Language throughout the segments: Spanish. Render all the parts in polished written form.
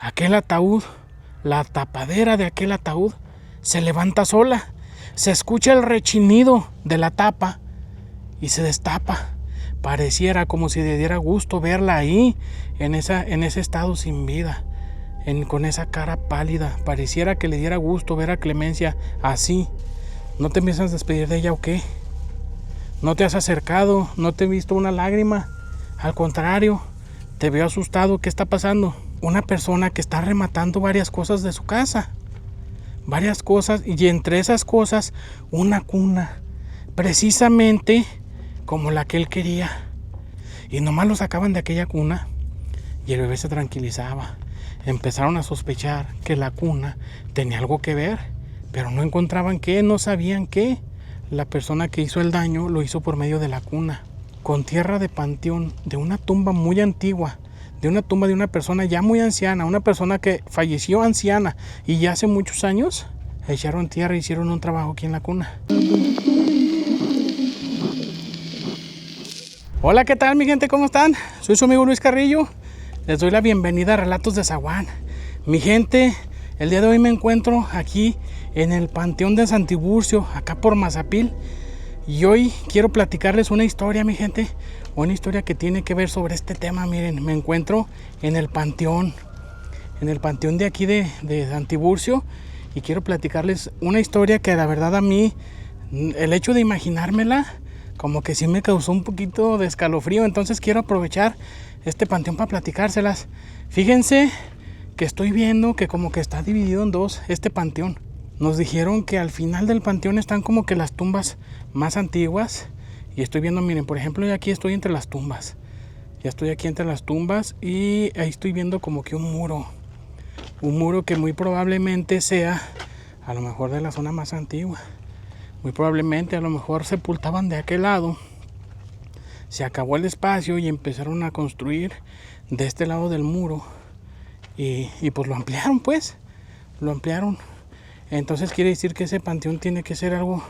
aquel ataúd, la tapadera de aquel ataúd, se levanta sola. Se escucha el rechinido de la tapa y se destapa. Pareciera como si le diera gusto verla ahí, en ese estado sin vida, con esa cara pálida. Pareciera que le diera gusto ver a Clemencia así. ¿No te empiezas a despedir de ella o qué? ¿No te has acercado? ¿No te he visto una lágrima? Al contrario, te veo asustado. ¿Qué está pasando? Una persona que está rematando varias cosas de su casa. Varias cosas, y entre esas cosas, una cuna. Precisamente como la que él quería. Y nomás lo sacaban de aquella cuna y el bebé se tranquilizaba. Empezaron a sospechar que la cuna tenía algo que ver, pero no encontraban qué, no sabían qué. La persona que hizo el daño lo hizo por medio de la cuna, con tierra de panteón, de una tumba muy antigua, de una tumba de una persona ya muy anciana, una persona que falleció anciana y ya hace muchos años echaron tierra e hicieron un trabajo aquí en la cuna. Hola, ¿qué tal mi gente? ¿Cómo están? Soy su amigo Luis Carrillo. Les doy la bienvenida a Relatos de Zaguán. Mi gente, el día de hoy me encuentro aquí en el Panteón de San Tiburcio, acá por Mazapil. Y hoy quiero platicarles una historia, mi gente. Una historia que tiene que ver sobre este tema. Miren, me encuentro en el panteón de aquí de San Tiburcio. Y quiero platicarles una historia que la verdad a mí, el hecho de imaginármela, como que sí me causó un poquito de escalofrío. Entonces quiero aprovechar este panteón para platicárselas. Fíjense que estoy viendo que como que está dividido en dos este panteón. Nos dijeron que al final del panteón están como que las tumbas más antiguas. Y estoy viendo, miren, por ejemplo, aquí estoy entre las tumbas. Ya estoy aquí entre las tumbas y ahí estoy viendo como que un muro. Un muro que muy probablemente sea a lo mejor de la zona más antigua. Muy probablemente a lo mejor sepultaban de aquel lado. Se acabó el espacio y empezaron a construir de este lado del muro. Y pues lo ampliaron, pues. Lo ampliaron. Entonces quiere decir que ese panteón tiene que ser algo,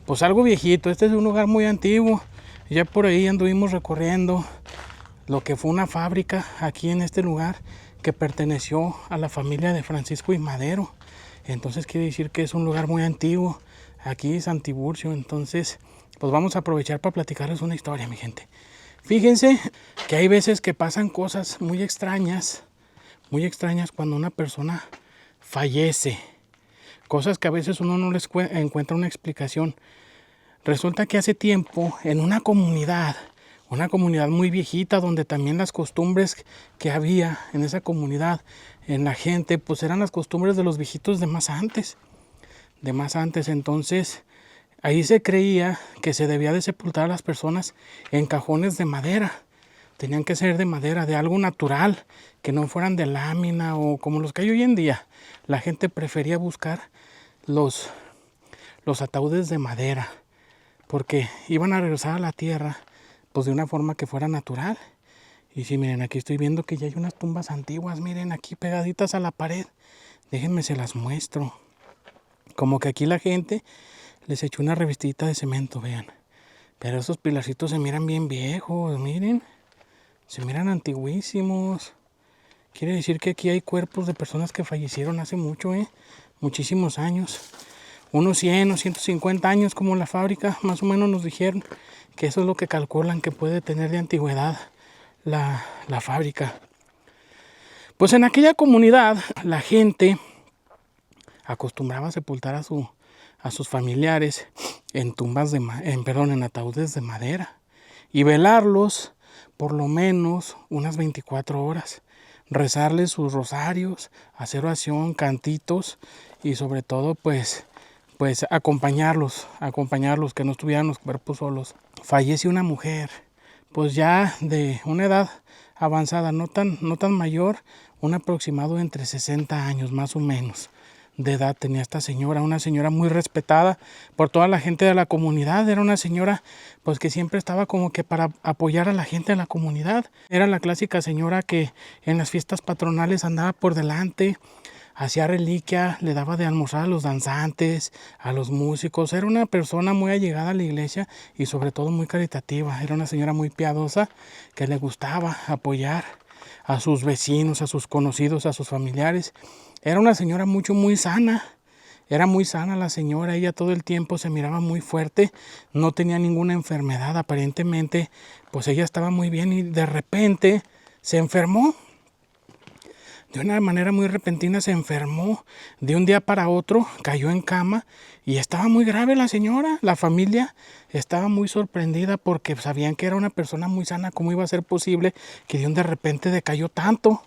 pues algo viejito. Este es un lugar muy antiguo. Ya por ahí anduvimos recorriendo lo que fue una fábrica aquí en este lugar que perteneció a la familia de Francisco y Madero. Entonces quiere decir que es un lugar muy antiguo. Aquí San Tiburcio. Entonces pues vamos a aprovechar para platicarles una historia, mi gente. Fíjense que hay veces que pasan cosas muy extrañas cuando una persona fallece. Cosas que a veces uno no les encuentra una explicación. Resulta que hace tiempo en una comunidad muy viejita, donde también las costumbres que había en esa comunidad, en la gente, pues eran las costumbres de los viejitos de más antes. Entonces ahí se creía que se debía de sepultar a las personas en cajones de madera. Tenían que ser de madera, de algo natural, que no fueran de lámina o como los que hay hoy en día. La gente prefería buscar los ataúdes de madera, porque iban a regresar a la tierra pues de una forma que fuera natural. Y sí, miren, aquí estoy viendo que ya hay unas tumbas antiguas, miren, aquí pegaditas a la pared. Déjenme se las muestro. Como que aquí la gente les echó una revistita de cemento, vean. Pero esos pilarcitos se miran bien viejos, miren. Se miran antiguísimos. Quiere decir que aquí hay cuerpos de personas que fallecieron hace mucho, muchísimos años. Unos 100 o 150 años como la fábrica, más o menos nos dijeron que eso es lo que calculan que puede tener de antigüedad la fábrica. Pues en aquella comunidad la gente acostumbraba a sepultar a sus familiares en en ataúdes de madera y velarlos por lo menos unas 24 horas, rezarles sus rosarios, hacer oración, cantitos y sobre todo pues acompañarlos, que no estuvieran los cuerpos solos. Fallece una mujer, pues ya de una edad avanzada, no tan mayor, un aproximado entre 60 años más o menos de edad tenía esta señora, una señora muy respetada por toda la gente de la comunidad. Era una señora pues que siempre estaba como que para apoyar a la gente de la comunidad. Era la clásica señora que en las fiestas patronales andaba por delante, hacía reliquia, le daba de almorzar a los danzantes, a los músicos. Era una persona muy allegada a la iglesia y sobre todo muy caritativa. Era una señora muy piadosa que le gustaba apoyar a sus vecinos, a sus conocidos, a sus familiares. Era una señora muy sana. Era muy sana la señora, ella todo el tiempo se miraba muy fuerte, no tenía ninguna enfermedad, aparentemente pues ella estaba muy bien y de repente se enfermó. De una manera muy repentina se enfermó, de un día para otro cayó en cama y estaba muy grave la señora. La familia estaba muy sorprendida porque sabían que era una persona muy sana, cómo iba a ser posible que de repente decayó tanto.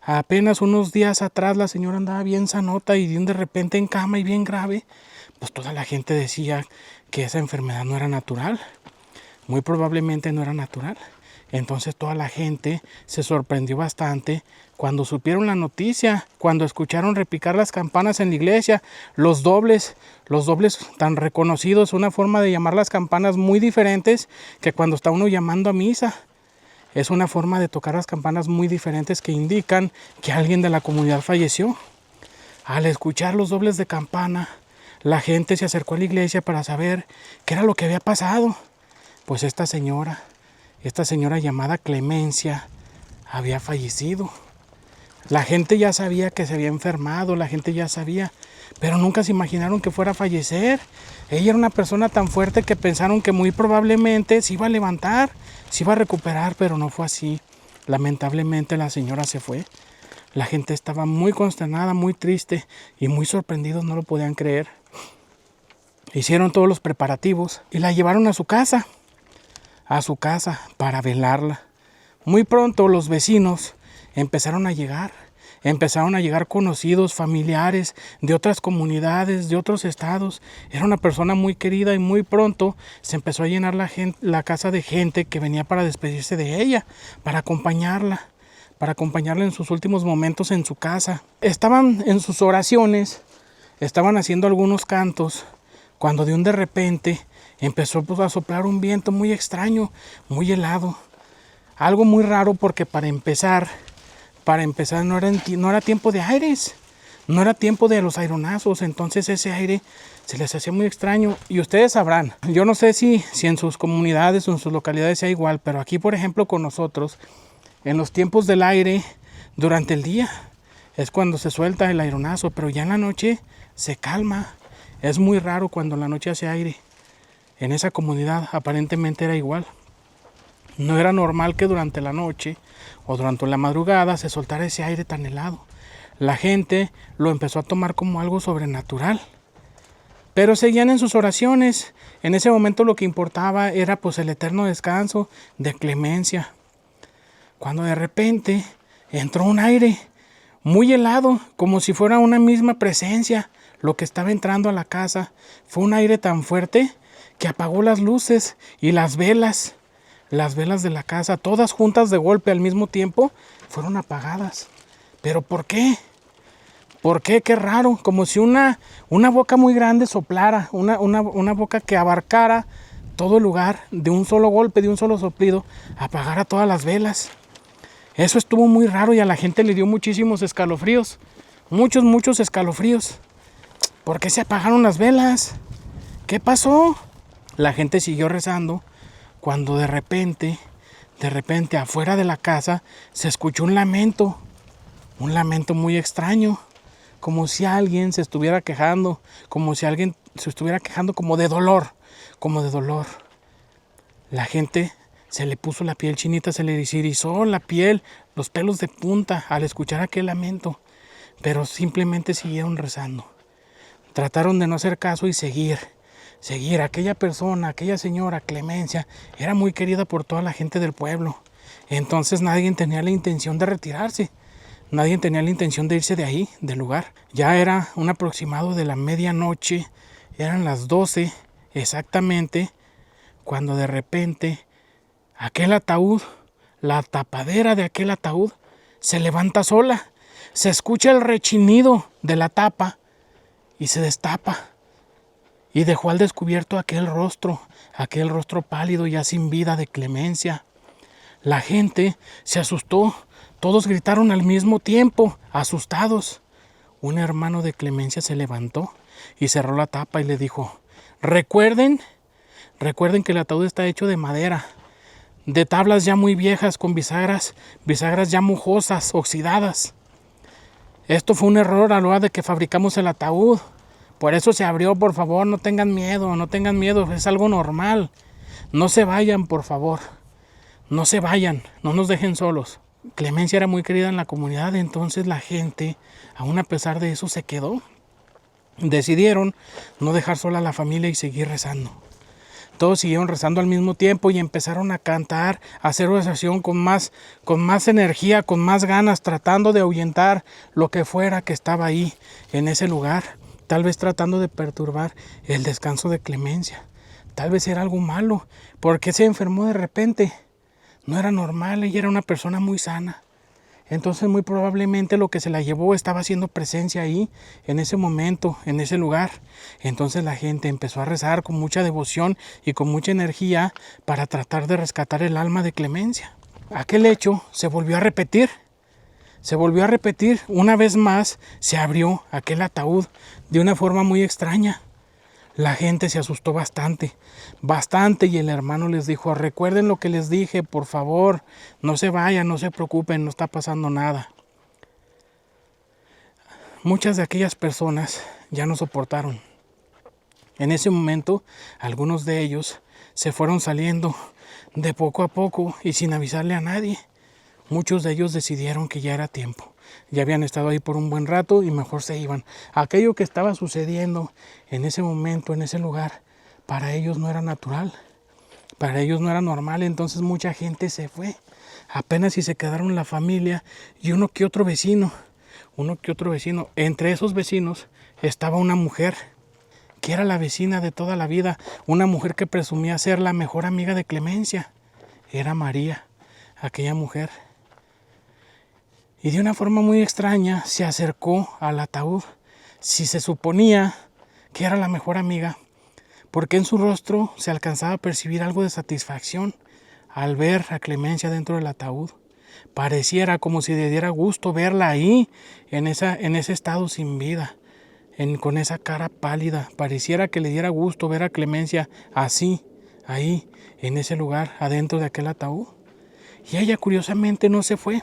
Apenas unos días atrás la señora andaba bien sanota y de repente en cama y bien grave. Pues toda la gente decía que esa enfermedad no era natural. Muy probablemente no era natural. Entonces toda la gente se sorprendió bastante cuando supieron la noticia, cuando escucharon repicar las campanas en la iglesia, los dobles tan reconocidos, una forma de llamar las campanas muy diferentes que cuando está uno llamando a misa. Es una forma de tocar las campanas muy diferentes que indican que alguien de la comunidad falleció. Al escuchar los dobles de campana, la gente se acercó a la iglesia para saber qué era lo que había pasado. Pues esta señora llamada Clemencia, había fallecido. La gente ya sabía que se había enfermado, la gente ya sabía, pero nunca se imaginaron que fuera a fallecer. Ella era una persona tan fuerte que pensaron que muy probablemente se iba a levantar, se iba a recuperar, pero no fue así. Lamentablemente la señora se fue. La gente estaba muy consternada, muy triste y muy sorprendidos, no lo podían creer. Hicieron todos los preparativos y la llevaron a su casa para velarla. Muy pronto los vecinos empezaron a llegar conocidos, familiares de otras comunidades, de otros estados. Era una persona muy querida y muy pronto se empezó a llenar la casa de gente que venía para despedirse de ella, para acompañarla en sus últimos momentos en su casa. Estaban en sus oraciones, estaban haciendo algunos cantos, cuando de repente empezó a soplar un viento muy extraño, muy helado. Algo muy raro porque para empezar no era tiempo de aires, no era tiempo de los aeronazos, entonces ese aire se les hacía muy extraño. Y ustedes sabrán, yo no sé si en sus comunidades o en sus localidades sea igual, pero aquí por ejemplo con nosotros, en los tiempos del aire, durante el día es cuando se suelta el aeronazo, pero ya en la noche se calma. Es muy raro cuando en la noche hace aire. En esa comunidad aparentemente era igual. No era normal que durante la noche o durante la madrugada se soltara ese aire tan helado. La gente lo empezó a tomar como algo sobrenatural. Pero seguían en sus oraciones. En ese momento lo que importaba era pues el eterno descanso de Clemencia. Cuando de repente entró un aire muy helado, como si fuera una misma presencia lo que estaba entrando a la casa. Fue un aire tan fuerte que apagó las luces y las velas de la casa, todas juntas de golpe al mismo tiempo, fueron apagadas. ¿Pero por qué? ¿Por qué? Qué raro, como si una boca muy grande soplara, una boca que abarcara todo el lugar de un solo golpe, de un solo soplido, apagara todas las velas. Eso estuvo muy raro y a la gente le dio muchísimos escalofríos, muchos escalofríos. ¿Por qué se apagaron las velas? ¿Qué pasó? La gente siguió rezando cuando de repente afuera de la casa se escuchó un lamento muy extraño, como si alguien se estuviera quejando, como de dolor, La gente se le puso la piel chinita, se le erizó la piel, los pelos de punta al escuchar aquel lamento, pero simplemente siguieron rezando. Trataron de no hacer caso y seguir. Aquella persona, aquella señora Clemencia, era muy querida por toda la gente del pueblo. Entonces nadie tenía la intención de retirarse. Nadie tenía la intención de irse de ahí, del lugar. Ya era un aproximado de la medianoche. Eran las 12 exactamente, cuando de repente aquel ataúd, la tapadera de aquel ataúd, se levanta sola. Se escucha el rechinido de la tapa y se destapa. Y dejó al descubierto aquel rostro pálido ya sin vida de Clemencia. La gente se asustó, todos gritaron al mismo tiempo, asustados. Un hermano de Clemencia se levantó y cerró la tapa y le dijo: recuerden que el ataúd está hecho de madera. de tablas ya muy viejas con bisagras ya mojosas, oxidadas. Esto fue un error a la hora de que fabricamos el ataúd. Por eso se abrió, por favor, no tengan miedo, es algo normal. No se vayan, por favor. No se vayan, no nos dejen solos. Clemencia era muy querida en la comunidad, entonces la gente, aún a pesar de eso, se quedó. Decidieron no dejar sola a la familia y seguir rezando. Todos siguieron rezando al mismo tiempo y empezaron a cantar, a hacer oración con más energía, con más ganas, tratando de ahuyentar lo que fuera que estaba ahí, en ese lugar. Tal vez tratando de perturbar el descanso de Clemencia. Tal vez era algo malo. ¿Por qué se enfermó de repente? No era normal, ella era una persona muy sana. Entonces muy probablemente lo que se la llevó estaba haciendo presencia ahí, en ese momento, en ese lugar. Entonces la gente empezó a rezar con mucha devoción y con mucha energía para tratar de rescatar el alma de Clemencia. Aquel hecho se volvió a repetir. Una vez más se abrió aquel ataúd de una forma muy extraña. La gente se asustó bastante, y el hermano les dijo: recuerden lo que les dije, por favor, no se vayan, no se preocupen, no está pasando nada. Muchas de aquellas personas ya no soportaron. En ese momento, algunos de ellos se fueron saliendo de poco a poco y sin avisarle a nadie. Muchos de ellos decidieron que ya era tiempo. Ya habían estado ahí por un buen rato y mejor se iban. Aquello que estaba sucediendo en ese momento, en ese lugar, para ellos no era natural. Para ellos no era normal, entonces mucha gente se fue. Apenas si se quedaron la familia y uno que otro vecino. Entre esos vecinos estaba una mujer, que era la vecina de toda la vida. Una mujer que presumía ser la mejor amiga de Clemencia. Era María, aquella mujer. Y de una forma muy extraña se acercó al ataúd. Si se suponía que era la mejor amiga, porque en su rostro se alcanzaba a percibir algo de satisfacción al ver a Clemencia dentro del ataúd. Pareciera como si le diera gusto verla ahí, en ese estado sin vida, con esa cara pálida. Pareciera que le diera gusto ver a Clemencia así, ahí, en ese lugar, adentro de aquel ataúd. Y ella curiosamente no se fue.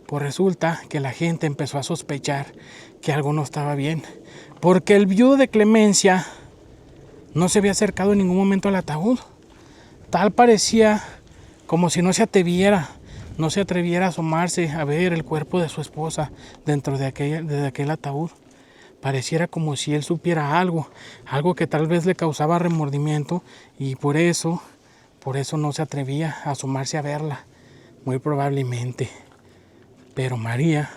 Pues resulta que la gente empezó a sospechar que algo no estaba bien, porque el viudo de Clemencia no se había acercado en ningún momento al ataúd. Tal parecía como si no se atreviera a asomarse a ver el cuerpo de su esposa dentro de aquel ataúd. Pareciera como si él supiera algo que tal vez le causaba remordimiento y por eso no se atrevía a asomarse a verla. Muy probablemente. Pero María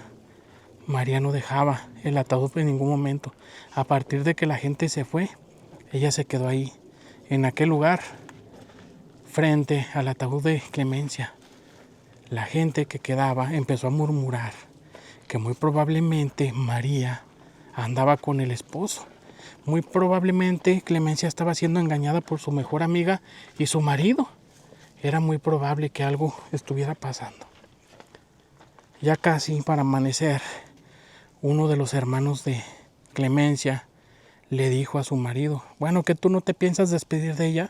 no dejaba el ataúd en ningún momento. A partir de que la gente se fue, ella se quedó ahí, en aquel lugar, frente al ataúd de Clemencia. La gente que quedaba empezó a murmurar que muy probablemente María andaba con el esposo. Muy probablemente Clemencia estaba siendo engañada por su mejor amiga y su marido. Era muy probable que algo estuviera pasando. Ya casi para amanecer, uno de los hermanos de Clemencia le dijo a su marido: bueno, ¿que tú no te piensas despedir de ella?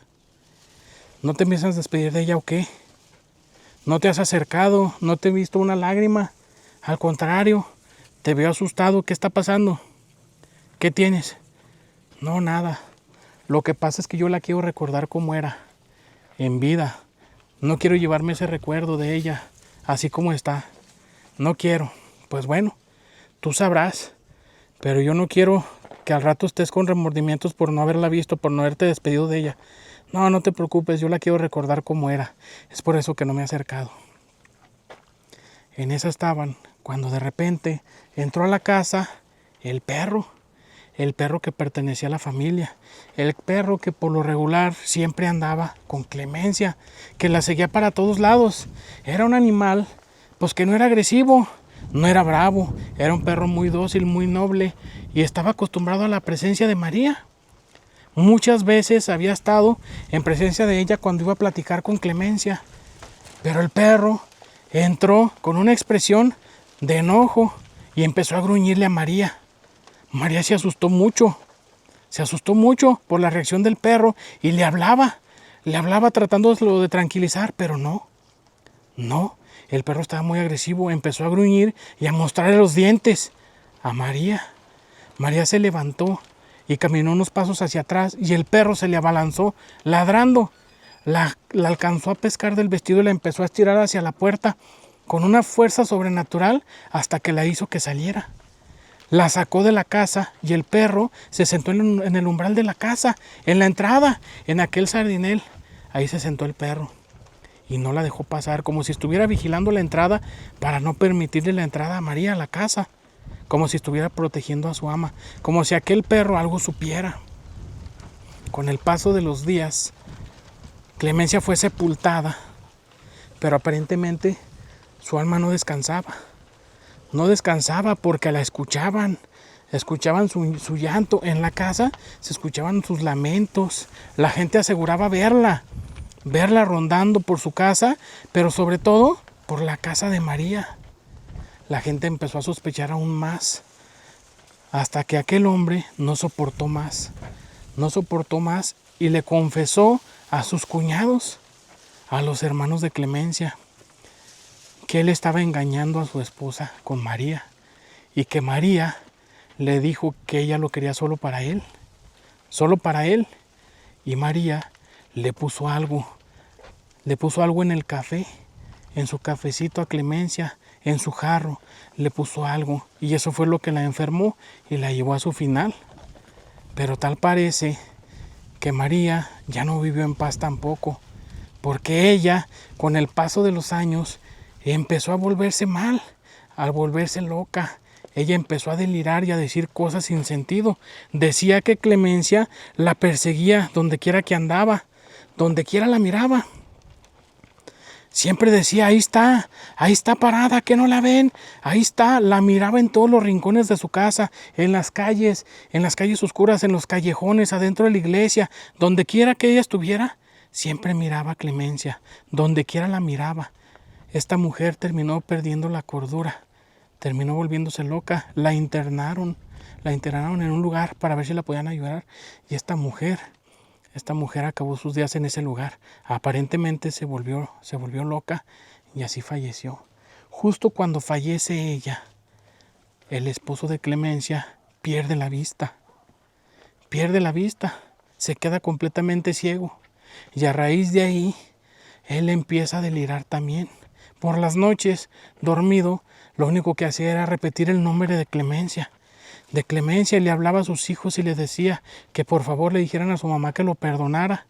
¿No te piensas despedir de ella o qué? ¿No te has acercado? ¿No te he visto una lágrima? Al contrario, te veo asustado. ¿Qué está pasando? ¿Qué tienes? No, nada. Lo que pasa es que yo la quiero recordar como era, en vida. No quiero llevarme ese recuerdo de ella, así como está. No quiero. Pues bueno, tú sabrás. Pero yo no quiero que al rato estés con remordimientos por no haberla visto, por no haberte despedido de ella. No, no te preocupes, yo la quiero recordar como era. Es por eso que no me he acercado. En esa estaban, cuando de repente entró a la casa el perro que pertenecía a la familia, el perro que por lo regular siempre andaba con Clemencia, que la seguía para todos lados. Era un animal, pues que no era agresivo, no era bravo, era un perro muy dócil, muy noble y estaba acostumbrado a la presencia de María. Muchas veces había estado en presencia de ella cuando iba a platicar con Clemencia, pero el perro entró con una expresión de enojo y empezó a gruñirle a María. María se asustó mucho por la reacción del perro y le hablaba Le hablaba tratándolo de tranquilizar, pero no. No, el perro estaba muy agresivo, empezó a gruñir y a mostrarle los dientes a María. María se levantó y caminó unos pasos hacia atrás y el perro se le abalanzó ladrando. La alcanzó a pescar del vestido y la empezó a estirar hacia la puerta con una fuerza sobrenatural hasta que la hizo que saliera. La sacó de la casa y el perro se sentó en el umbral de la casa, en la entrada, en aquel sardinel. Ahí se sentó el perro y no la dejó pasar, como si estuviera vigilando la entrada para no permitirle la entrada a María a la casa, como si estuviera protegiendo a su ama, como si aquel perro algo supiera. Con el paso de los días, Clemencia fue sepultada, pero aparentemente su alma no descansaba. No descansaba porque la escuchaban su llanto. En la casa se escuchaban sus lamentos. La gente aseguraba verla rondando por su casa, pero sobre todo por la casa de María. La gente empezó a sospechar aún más, hasta que aquel hombre no soportó más y le confesó a sus cuñados, a los hermanos de Clemencia, que él estaba engañando a su esposa con María y que María le dijo que ella lo quería solo para él, y María le puso algo en el café, en su cafecito a Clemencia, en su jarro, le puso algo y eso fue lo que la enfermó y la llevó a su final. Pero tal parece que María ya no vivió en paz tampoco, porque ella, con el paso de los años, empezó a volverse mal, a volverse loca. Ella empezó a delirar y a decir cosas sin sentido. Decía que Clemencia la perseguía donde quiera que andaba, donde quiera la miraba. Siempre decía, ahí está parada, ¿que no la ven? Ahí está, la miraba en todos los rincones de su casa, en las calles oscuras, en los callejones, adentro de la iglesia, donde quiera que ella estuviera, siempre miraba a Clemencia, donde quiera la miraba. Esta mujer terminó perdiendo la cordura, terminó volviéndose loca, la internaron en un lugar para ver si la podían ayudar y esta mujer acabó sus días en ese lugar. Aparentemente se volvió loca y así falleció. Justo cuando fallece ella, el esposo de Clemencia pierde la vista, se queda completamente ciego y a raíz de ahí él empieza a delirar también. Por las noches, dormido, lo único que hacía era repetir el nombre de Clemencia. Le hablaba a sus hijos y les decía que por favor le dijeran a su mamá que lo perdonara,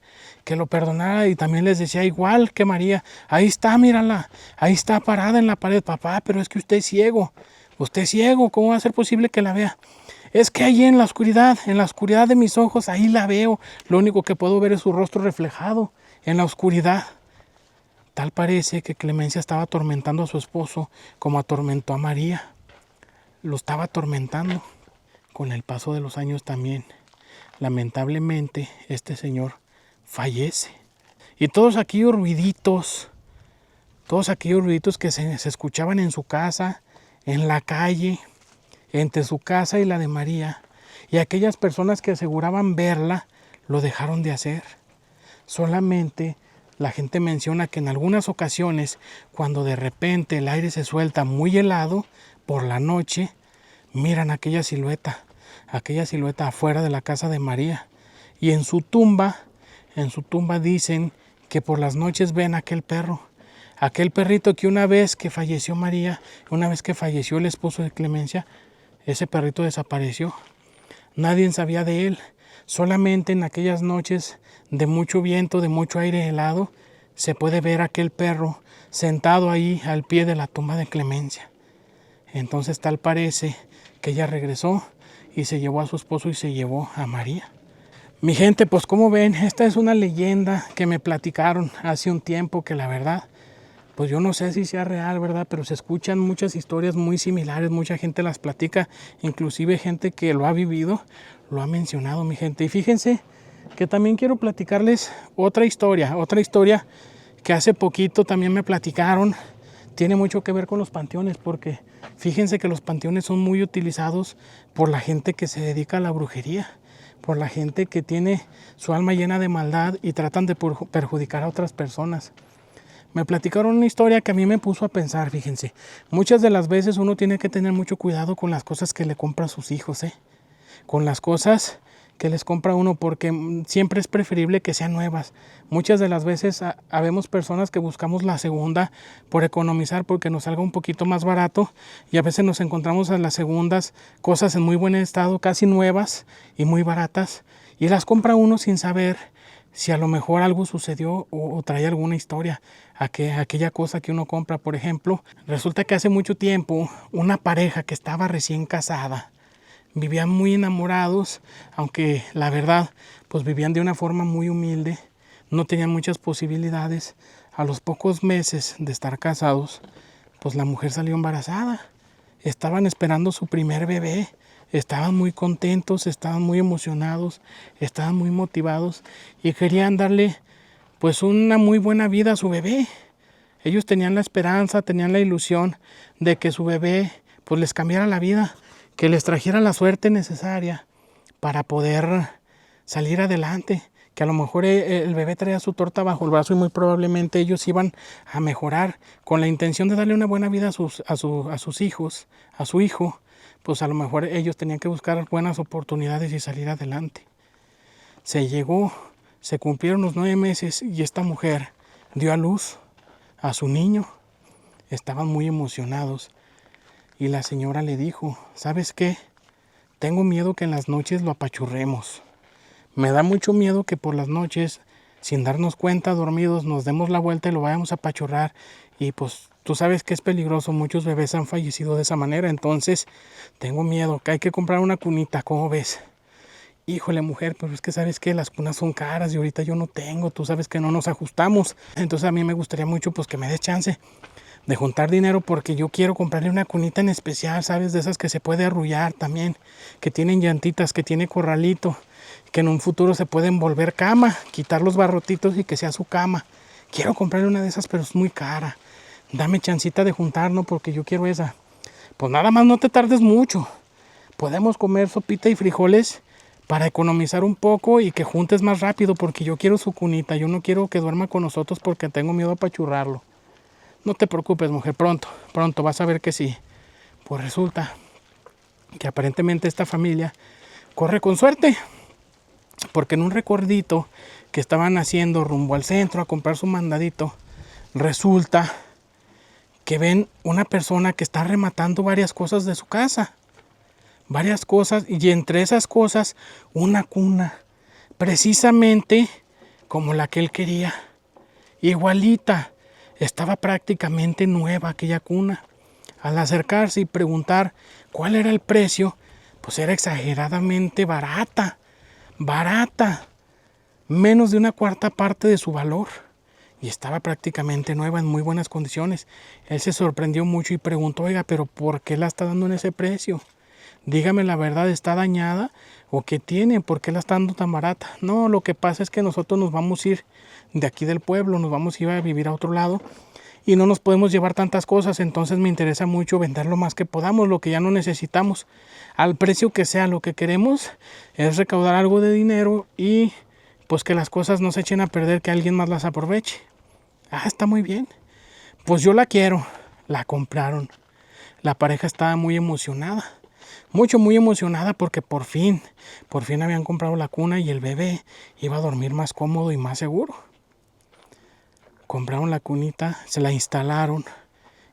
y también les decía igual que María, ahí está, mírala, ahí está parada en la pared, papá, pero es que usted es ciego, ¿cómo va a ser posible que la vea? Es que ahí en la oscuridad de mis ojos, ahí la veo, lo único que puedo ver es su rostro reflejado en la oscuridad. Tal parece que Clemencia estaba atormentando a su esposo como atormentó a María, lo estaba atormentando. Con el paso de los años también, lamentablemente, este señor fallece. Y todos aquellos ruiditos que se escuchaban en su casa, en la calle, entre su casa y la de María, y aquellas personas que aseguraban verla, lo dejaron de hacer. Solamente la gente menciona que en algunas ocasiones, cuando de repente el aire se suelta muy helado, por la noche, miran aquella silueta afuera de la casa de María. Y en su tumba dicen que por las noches ven aquel perrito que una vez que falleció María, una vez que falleció el esposo de Clemencia, ese perrito desapareció. Nadie sabía de él. Solamente en aquellas noches de mucho viento, de mucho aire helado, se puede ver aquel perro sentado ahí al pie de la tumba de Clemencia. Entonces tal parece que ella regresó y se llevó a su esposo y se llevó a María. Mi gente, pues como ven, esta es una leyenda que me platicaron hace un tiempo que la verdad, pues yo no sé si sea real, ¿verdad? Pero se escuchan muchas historias muy similares, mucha gente las platica, inclusive gente que lo ha vivido, lo ha mencionado, mi gente. Y fíjense que también quiero platicarles otra historia que hace poquito también me platicaron. Tiene mucho que ver con los panteones, porque fíjense que los panteones son muy utilizados por la gente que se dedica a la brujería, por la gente que tiene su alma llena de maldad y tratan de perjudicar a otras personas. Me platicaron una historia que a mí me puso a pensar, fíjense. Muchas de las veces uno tiene que tener mucho cuidado con las cosas que le compra a sus hijos, con las cosas que les compra uno, porque siempre es preferible que sean nuevas. Muchas de las veces habemos personas que buscamos la segunda por economizar, porque nos salga un poquito más barato, y a veces nos encontramos a las segundas cosas en muy buen estado, casi nuevas y muy baratas, y las compra uno sin saber si a lo mejor algo sucedió o trae alguna historia aquella cosa que uno compra. Por ejemplo, resulta que hace mucho tiempo una pareja que estaba recién casada, vivían muy enamorados, aunque la verdad, pues vivían de una forma muy humilde, no tenían muchas posibilidades. A los pocos meses de estar casados, pues la mujer salió embarazada. Estaban esperando su primer bebé, estaban muy contentos, estaban muy emocionados, estaban muy motivados y querían darle pues una muy buena vida a su bebé. Ellos tenían la esperanza, tenían la ilusión de que su bebé pues les cambiara la vida, que les trajera la suerte necesaria para poder salir adelante, que a lo mejor el bebé traía su torta bajo el brazo y muy probablemente ellos iban a mejorar con la intención de darle una buena vida a sus hijos, a su hijo. Pues a lo mejor ellos tenían que buscar buenas oportunidades y salir adelante. Se cumplieron los 9 meses y esta mujer dio a luz a su niño. Estaban muy emocionados. Y la señora le dijo, ¿sabes qué? Tengo miedo que en las noches lo apachurremos. Me da mucho miedo que por las noches, sin darnos cuenta, dormidos, nos demos la vuelta y lo vayamos a apachurrar. Y pues tú sabes que es peligroso, muchos bebés han fallecido de esa manera. Entonces tengo miedo, que hay que comprar una cunita, ¿cómo ves? Híjole, mujer, pero es que sabes que las cunas son caras y ahorita yo no tengo, tú sabes que no nos ajustamos. Entonces a mí me gustaría mucho pues que me des chance de juntar dinero, porque yo quiero comprarle una cunita en especial, ¿sabes? De esas que se puede arrullar también, que tienen llantitas, que tiene corralito, que en un futuro se pueden volver cama, quitar los barrotitos y que sea su cama. Quiero comprarle una de esas, pero es muy cara. Dame chancita de juntar, ¿no? Porque yo quiero esa. Pues nada más no te tardes mucho. Podemos comer sopita y frijoles para economizar un poco y que juntes más rápido, porque yo quiero su cunita. Yo no quiero que duerma con nosotros porque tengo miedo a apachurrarlo. No te preocupes, mujer, pronto vas a ver que sí. Pues resulta que aparentemente esta familia corre con suerte, porque en un recorrido que estaban haciendo rumbo al centro a comprar su mandadito, resulta que ven una persona que está rematando varias cosas de su casa. Varias cosas, y entre esas cosas una cuna, precisamente como la que él quería, igualita. Estaba prácticamente nueva aquella cuna. Al acercarse y preguntar cuál era el precio, pues era exageradamente barata, menos de una cuarta parte de su valor. Y estaba prácticamente nueva, en muy buenas condiciones. Él se sorprendió mucho y preguntó, oiga, pero ¿por qué la está dando en ese precio? Dígame la verdad, ¿está dañada? ¿O qué tiene? ¿Por qué la está dando tan barata? No, lo que pasa es que nosotros nos vamos a ir de aquí del pueblo, nos vamos a ir a vivir a otro lado y no nos podemos llevar tantas cosas, entonces me interesa mucho vender lo más que podamos, lo que ya no necesitamos, al precio que sea. Lo que queremos es recaudar algo de dinero y pues que las cosas no se echen a perder, que alguien más las aproveche. Ah, está muy bien. Pues yo la quiero. La compraron. La pareja estaba muy emocionada. Muy emocionada porque por fin habían comprado la cuna y el bebé iba a dormir más cómodo y más seguro. Compraron la cunita, se la instalaron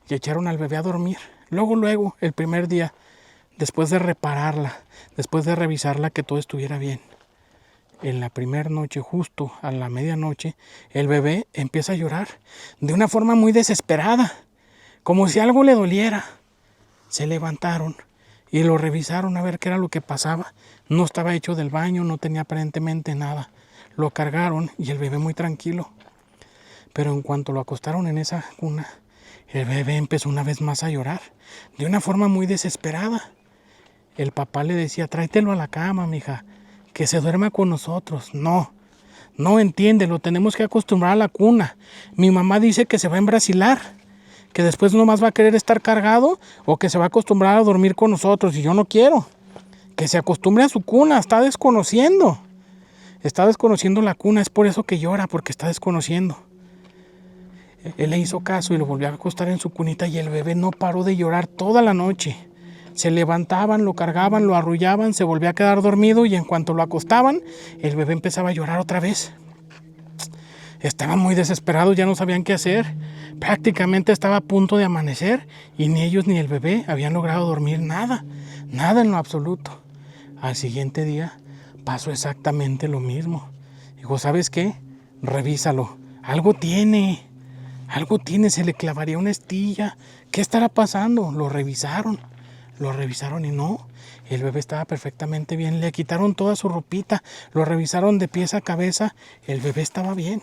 y echaron al bebé a dormir. Luego, el primer día, después de repararla, después de revisarla que todo estuviera bien. En la primera noche, justo a la medianoche, el bebé empieza a llorar de una forma muy desesperada, como si algo le doliera. Se levantaron y lo revisaron a ver qué era lo que pasaba. No estaba hecho del baño, no tenía aparentemente nada. Lo cargaron y el bebé muy tranquilo. Pero en cuanto lo acostaron en esa cuna, el bebé empezó una vez más a llorar, de una forma muy desesperada. El papá le decía, tráetelo a la cama, mija, que se duerma con nosotros. No entiende, lo tenemos que acostumbrar a la cuna. Mi mamá dice que se va a embrasilar, que después nomás va a querer estar cargado o que se va a acostumbrar a dormir con nosotros y yo no quiero. Que se acostumbre a su cuna, está desconociendo. Está desconociendo la cuna, es por eso que llora, porque está desconociendo. Él le hizo caso y lo volvió a acostar en su cunita y el bebé no paró de llorar toda la noche. Se levantaban, lo cargaban, lo arrullaban, se volvía a quedar dormido y en cuanto lo acostaban, el bebé empezaba a llorar otra vez. Estaban muy desesperados, ya no sabían qué hacer. Prácticamente estaba a punto de amanecer y ni ellos ni el bebé habían logrado dormir nada en lo absoluto. Al siguiente día pasó exactamente lo mismo. Dijo, ¿sabes qué? Revísalo. Algo tiene, se le clavaría una astilla. ¿Qué estará pasando? Lo revisaron y no. El bebé estaba perfectamente bien. Le quitaron toda su ropita, lo revisaron de pies a cabeza. El bebé estaba bien.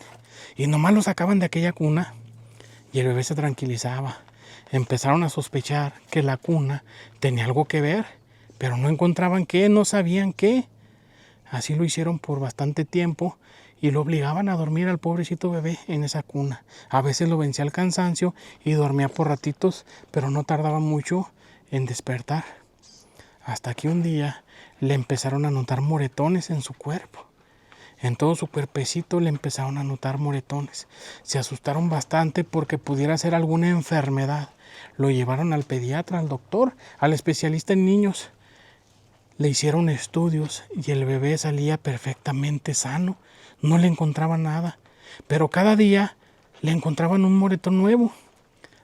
Y nomás lo sacaban de aquella cuna y el bebé se tranquilizaba. Empezaron a sospechar que la cuna tenía algo que ver, pero no encontraban qué, no sabían qué. Así lo hicieron por bastante tiempo y lo obligaban a dormir al pobrecito bebé en esa cuna. A veces lo vencía el cansancio y dormía por ratitos, pero no tardaba mucho en despertar. Hasta que un día le empezaron a notar moretones en su cuerpo. En todo su cuerpecito le empezaron a notar moretones. Se asustaron bastante porque pudiera ser alguna enfermedad. Lo llevaron al pediatra, al doctor, al especialista en niños. Le hicieron estudios y el bebé salía perfectamente sano. No le encontraban nada. Pero cada día le encontraban un moretón nuevo.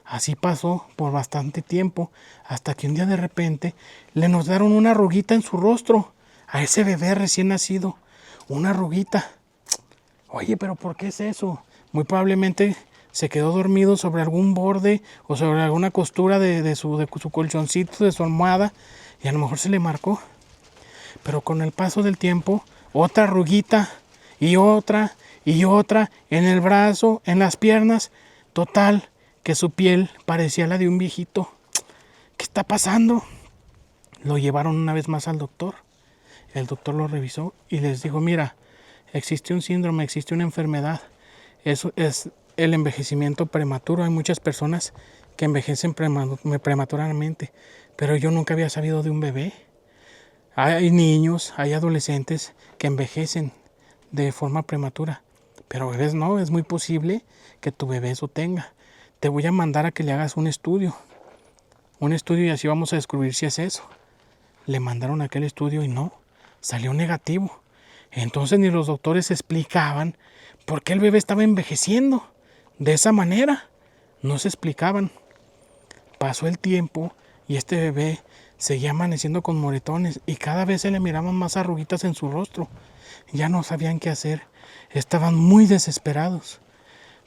Así pasó por bastante tiempo, hasta que un día de repente le notaron una arruguita en su rostro. A ese bebé recién nacido. Una arruguita. Oye, pero ¿por qué es eso? Muy probablemente se quedó dormido sobre algún borde o sobre alguna costura de su colchoncito, de su almohada, y a lo mejor se le marcó. Pero con el paso del tiempo, otra arruguita y otra en el brazo, en las piernas. Total, que su piel parecía la de un viejito. ¿Qué está pasando? Lo llevaron una vez más al doctor. El doctor lo revisó y les dijo, mira, existe un síndrome, existe una enfermedad. Eso es el envejecimiento prematuro. Hay muchas personas que envejecen prematuramente, pero yo nunca había sabido de un bebé. Hay niños, hay adolescentes que envejecen de forma prematura, pero bebés no, es muy posible que tu bebé eso tenga. Te voy a mandar a que le hagas un estudio y así vamos a descubrir si es eso. Le mandaron aquel estudio y no. Salió negativo. Entonces ni los doctores explicaban por qué el bebé estaba envejeciendo de esa manera. No se explicaban. Pasó el tiempo y este bebé seguía amaneciendo con moretones y cada vez se le miraban más arruguitas en su rostro. Ya no sabían qué hacer. Estaban muy desesperados.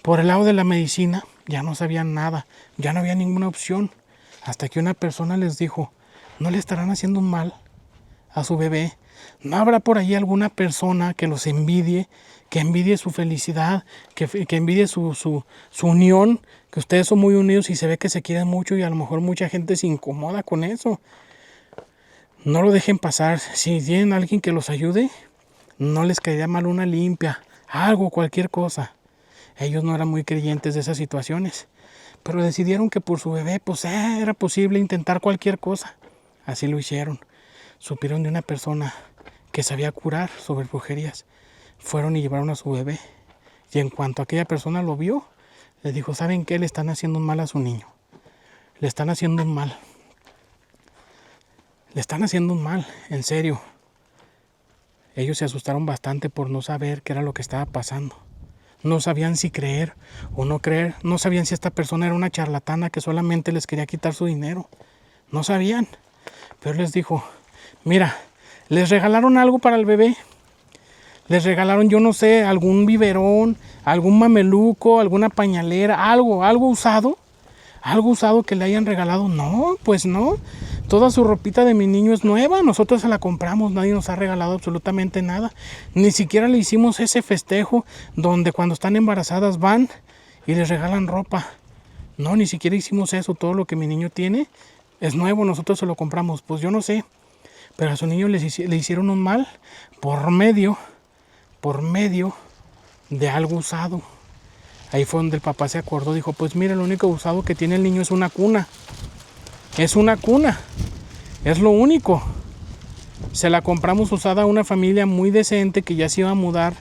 Por el lado de la medicina ya no sabían nada. Ya no había ninguna opción. Hasta que una persona les dijo, ¿no le estarán haciendo un mal a su bebé? ¿No habrá por ahí alguna persona que los envidie, que envidie su felicidad, que envidie su unión, que ustedes son muy unidos y se ve que se quieren mucho y a lo mejor mucha gente se incomoda con eso? No lo dejen pasar. Si tienen a alguien que los ayude, no les caería mal una limpia, algo, cualquier cosa. Ellos no eran muy creyentes de esas situaciones, pero decidieron que por su bebé pues era posible intentar cualquier cosa. Así lo hicieron. Supieron de una persona que sabía curar sobre brujerías. Fueron y llevaron a su bebé. Y en cuanto aquella persona lo vio, le dijo, ¿saben qué? Le están haciendo un mal a su niño. Le están haciendo un mal. Le están haciendo un mal, en serio. Ellos se asustaron bastante por no saber qué era lo que estaba pasando. No sabían si creer o no creer. No sabían si esta persona era una charlatana que solamente les quería quitar su dinero. No sabían. Pero les dijo, mira, les regalaron algo para el bebé. Les regalaron, yo no sé, algún biberón, algún mameluco, alguna pañalera, algo usado. Algo usado que le hayan regalado. No, pues no. Toda su ropita de mi niño es nueva. Nosotros se la compramos. Nadie nos ha regalado absolutamente nada. Ni siquiera le hicimos ese festejo donde cuando están embarazadas van y les regalan ropa. No, ni siquiera hicimos eso. Todo lo que mi niño tiene es nuevo. Nosotros se lo compramos. Pues yo no sé. Pero a su niño le hicieron un mal por medio de algo usado. Ahí fue donde el papá se acordó, dijo, pues mira, lo único usado que tiene el niño es una cuna. Es una cuna. Es lo único. Se la compramos usada a una familia muy decente que ya se iba a mudar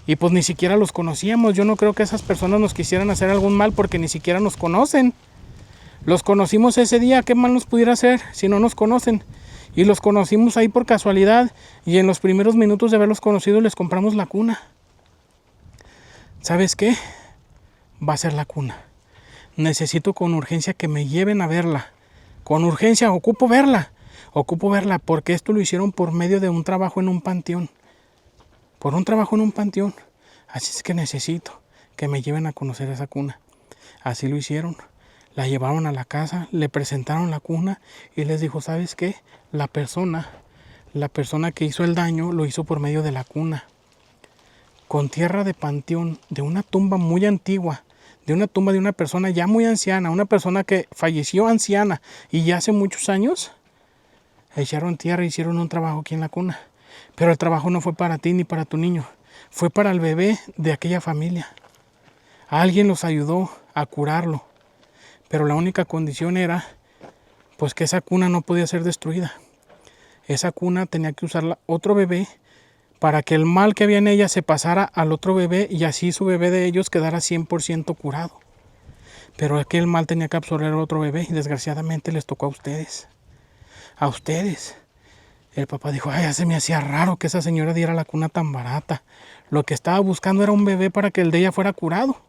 y pues ni siquiera los conocíamos. Yo no creo que esas personas nos quisieran hacer algún mal porque ni siquiera nos conocen. Los conocimos ese día, ¿qué mal nos pudiera hacer si no nos conocen? Y los conocimos ahí por casualidad y en los primeros minutos de haberlos conocido les compramos la cuna. ¿Sabes qué? Va a ser la cuna. Necesito con urgencia que me lleven a verla. Con urgencia, ocupo verla. Ocupo verla porque esto lo hicieron por medio de un trabajo en un panteón. Por un trabajo en un panteón. Así es que necesito que me lleven a conocer esa cuna. Así lo hicieron. La llevaron a la casa, le presentaron la cuna y les dijo, ¿sabes qué? La persona que hizo el daño lo hizo por medio de la cuna. Con tierra de panteón, de una tumba muy antigua, de una tumba de una persona ya muy anciana, una persona que falleció anciana y ya hace muchos años, echaron tierra e hicieron un trabajo aquí en la cuna. Pero el trabajo no fue para ti ni para tu niño, fue para el bebé de aquella familia. Alguien los ayudó a curarlo, pero la única condición era pues que esa cuna no podía ser destruida. Esa cuna tenía que usarla otro bebé para que el mal que había en ella se pasara al otro bebé y así su bebé de ellos quedara 100% curado. Pero aquel mal tenía que absorber a otro bebé y desgraciadamente les tocó a ustedes. A ustedes. El papá dijo, ay, ya se me hacía raro que esa señora diera la cuna tan barata. Lo que estaba buscando era un bebé para que el de ella fuera curado.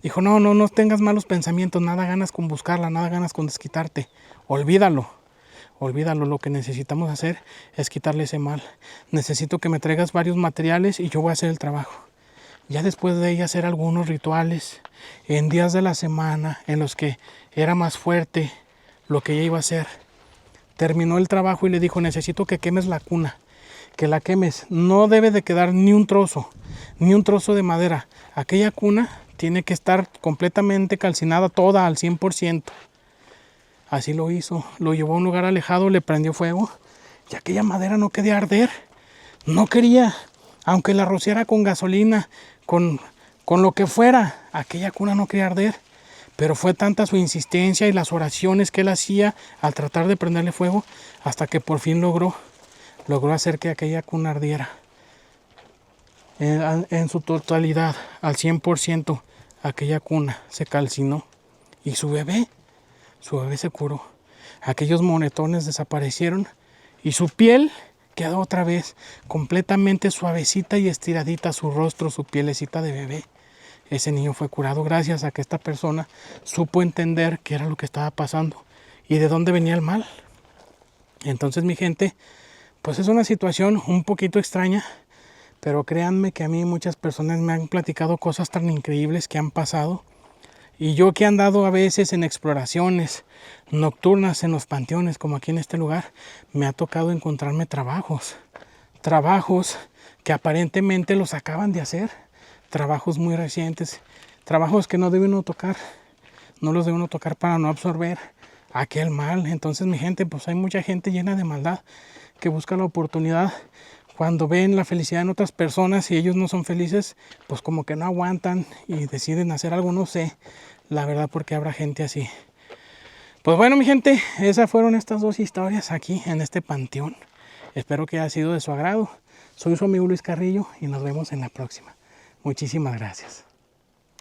Dijo, no tengas malos pensamientos, nada ganas con buscarla, nada ganas con desquitarte. Olvídalo. Olvídalo, lo que necesitamos hacer es quitarle ese mal. Necesito que me traigas varios materiales y yo voy a hacer el trabajo. Ya después de ella hacer algunos rituales, en días de la semana en los que era más fuerte lo que ella iba a hacer. Terminó el trabajo y le dijo, necesito que quemes la cuna, que la quemes. No debe de quedar ni un trozo de madera. Aquella cuna tiene que estar completamente calcinada toda al 100%. Así lo hizo, lo llevó a un lugar alejado, le prendió fuego y aquella madera no quería arder. No quería, aunque la rociara con gasolina, con lo que fuera, aquella cuna no quería arder. Pero fue tanta su insistencia y las oraciones que él hacía al tratar de prenderle fuego, hasta que por fin logró hacer que aquella cuna ardiera. En su totalidad, al 100%, aquella cuna se calcinó. Y su bebé se curó. Aquellos moretones desaparecieron y su piel quedó otra vez completamente suavecita y estiradita, su rostro, su pielecita de bebé. Ese niño fue curado gracias a que esta persona supo entender qué era lo que estaba pasando y de dónde venía el mal. Entonces, mi gente, pues es una situación un poquito extraña, pero créanme que a mí muchas personas me han platicado cosas tan increíbles que han pasado. Y yo que he andado a veces en exploraciones nocturnas en los panteones, como aquí en este lugar, me ha tocado encontrarme trabajos que aparentemente los acaban de hacer, trabajos muy recientes, trabajos que no deben uno tocar, no los debe uno tocar para no absorber aquel mal. Entonces, mi gente, pues hay mucha gente llena de maldad que busca la oportunidad. Cuando ven la felicidad en otras personas y ellos no son felices, pues como que no aguantan y deciden hacer algo, no sé, la verdad, porque habrá gente así. Pues bueno, mi gente, esas fueron estas dos historias aquí en este panteón. Espero que haya sido de su agrado. Soy su amigo Luis Carrillo y nos vemos en la próxima. Muchísimas gracias.